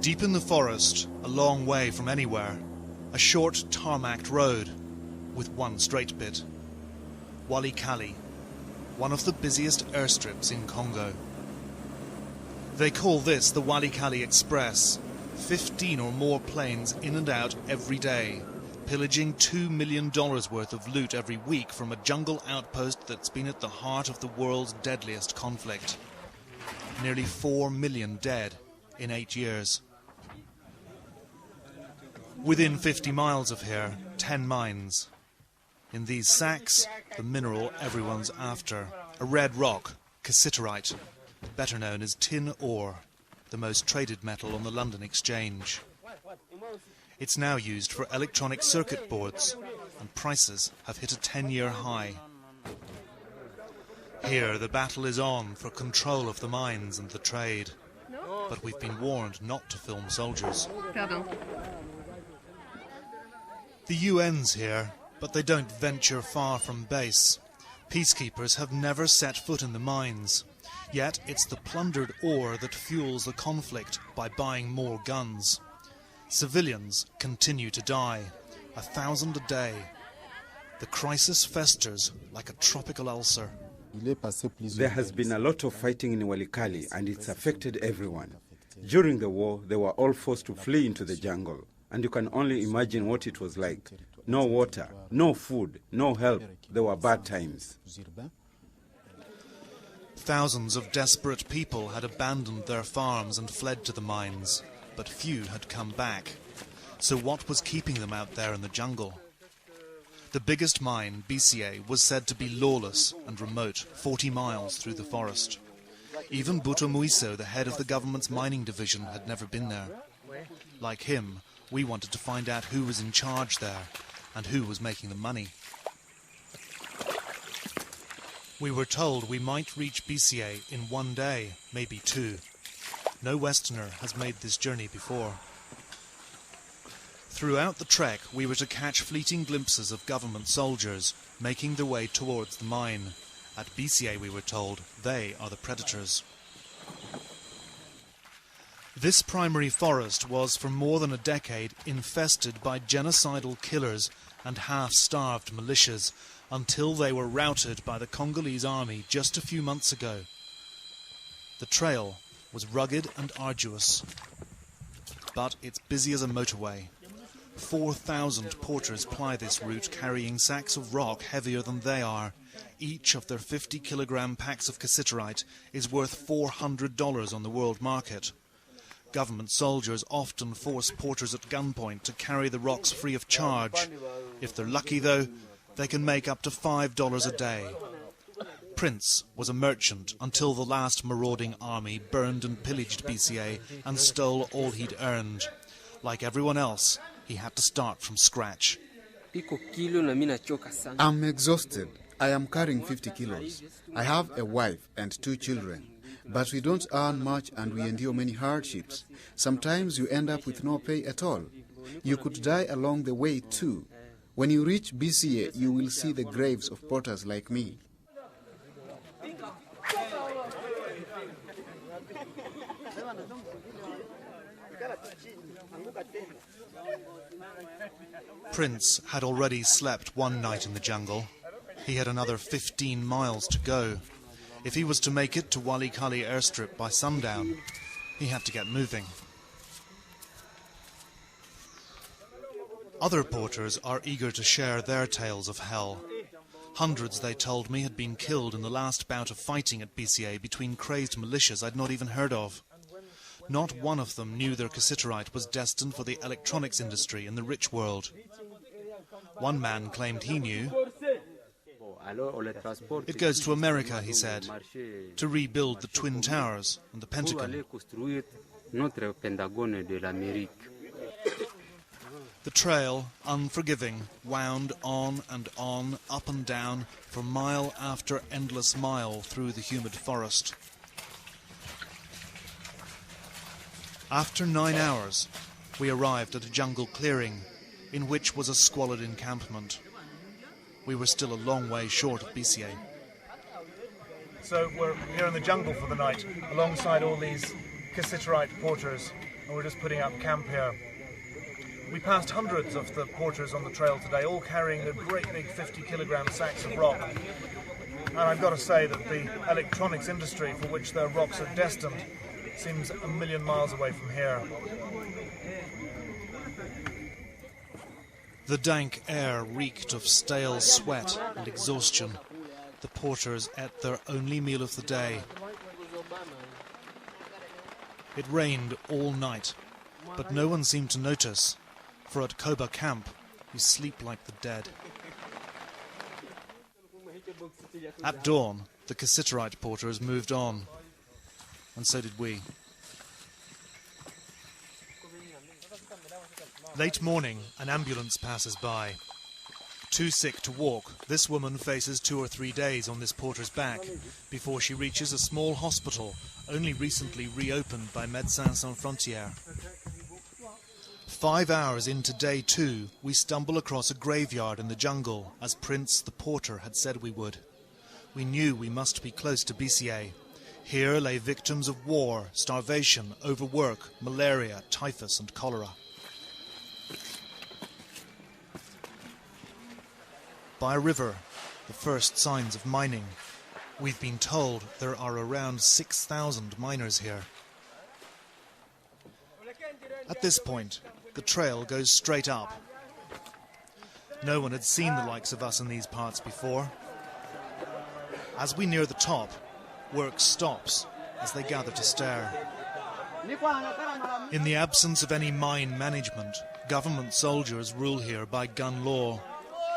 Deep in the forest, a long way from anywhere, a short tarmacked road with one straight bit. Walikale, one of the busiest airstrips in Congo. They call this the Walikale Express. 15 or more planes in and out every day, pillaging $2 million worth of loot every week from a jungle outpost that's been at the heart of the world's deadliest conflict. Nearly 4 million dead in 8 years. Within 50 miles of here, 10 mines. In these sacks, the mineral everyone's after. A red rock, cassiterite, better known as tin ore, the most traded metal on the London Exchange. It's now used for electronic circuit boards, and prices have hit a 10-year high. Here, the battle is on for control of the mines and the trade. But we've been warned not to film soldiers. Pardon. The UN's here, but they don't venture far from base. Peacekeepers have never set foot in the mines. Yet it's the plundered ore that fuels the conflict by buying more guns. Civilians continue to die, 1,000 a day. The crisis festers like a tropical ulcer. There has been a lot of fighting in Walikale and it's affected everyone. During the war, they were all forced to flee into the jungle. And you can only imagine what it was like. No water, no food, no help. There were bad times. Thousands of desperate people had abandoned their farms and fled to the mines, but few had come back. So what was keeping them out there in the jungle? The biggest mine, BCA, was said to be lawless and remote, 40 miles through the forest. Even Buto Muiso, the head of the government's mining division, had never been there. Like him, we wanted to find out who was in charge there and who was making the money. We were told we might reach BCA in 1 day, maybe 2. No Westerner has made this journey before. Throughout the trek, we were to catch fleeting glimpses of government soldiers making their way towards the mine. At BCA, we were told, they are the predators. This primary forest was for more than a decade infested by genocidal killers and half-starved militias, until they were routed by the Congolese army just a few months ago. The trail was rugged and arduous, but it's busy as a motorway. 4,000 porters ply this route, carrying sacks of rock heavier than they are. Each of their 50-kilogram packs of cassiterite is worth $400 on the world market. Government soldiers often force porters at gunpoint to carry the rocks free of charge. If they're lucky, though, they can make up to $5 a day. Prince was a merchant until the last marauding army burned and pillaged BCA and stole all he'd earned. Like everyone else, he had to start from scratch. I'm exhausted. I am carrying 50 kilos. I have a wife and 2 children. But we don't earn much and we endure many hardships. Sometimes you end up with no pay at all. You could die along the way too. When you reach BCA, you will see the graves of porters like me. Prince had already slept 1 night in the jungle. He had another 15 miles to go. If he was to make it to Walikale airstrip by sundown, he had to get moving. Other porters are eager to share their tales of hell. Hundreds, they told me, had been killed in the last bout of fighting at BCA between crazed militias I'd not even heard of. Not one of them knew their cassiterite was destined for the electronics industry in the rich world. One man claimed he knew. It goes to America, he said, to rebuild the Twin Towers and the Pentagon. The trail, unforgiving, wound on and on, up and down, for mile after endless mile through the humid forest. After 9 hours, we arrived at a jungle clearing, in which was a squalid encampment. We were still a long way short of BCA. So we're here in the jungle for the night, alongside all these cassiterite porters. and we're just putting up camp here. We passed hundreds of the porters on the trail today, all carrying their great big 50-kilogram sacks of rock. And I've got to say that the electronics industry for which their rocks are destined seems a million miles away from here. The dank air reeked of stale sweat and exhaustion. The porters ate their only meal of the day. It rained all night, but no one seemed to notice, for at Koba camp we sleep like the dead. At dawn, the Cassiterite porters moved on, and so did we. Late morning, an ambulance passes by. Too sick to walk, this woman faces 2 or 3 days on this porter's back before she reaches a small hospital only recently reopened by Médecins Sans Frontières. 5 hours into day 2, we stumble across a graveyard in the jungle, as Prince the porter had said we would. We knew we must be close to BCA. Here lay victims of war, starvation, overwork, malaria, typhus and cholera. By a river, the first signs of mining. We've been told there are around 6,000 miners here. At this point, the trail goes straight up. No one had seen the likes of us in these parts before. As we near the top, work stops as they gather to stare. In the absence of any mine management, government soldiers rule here by gun law.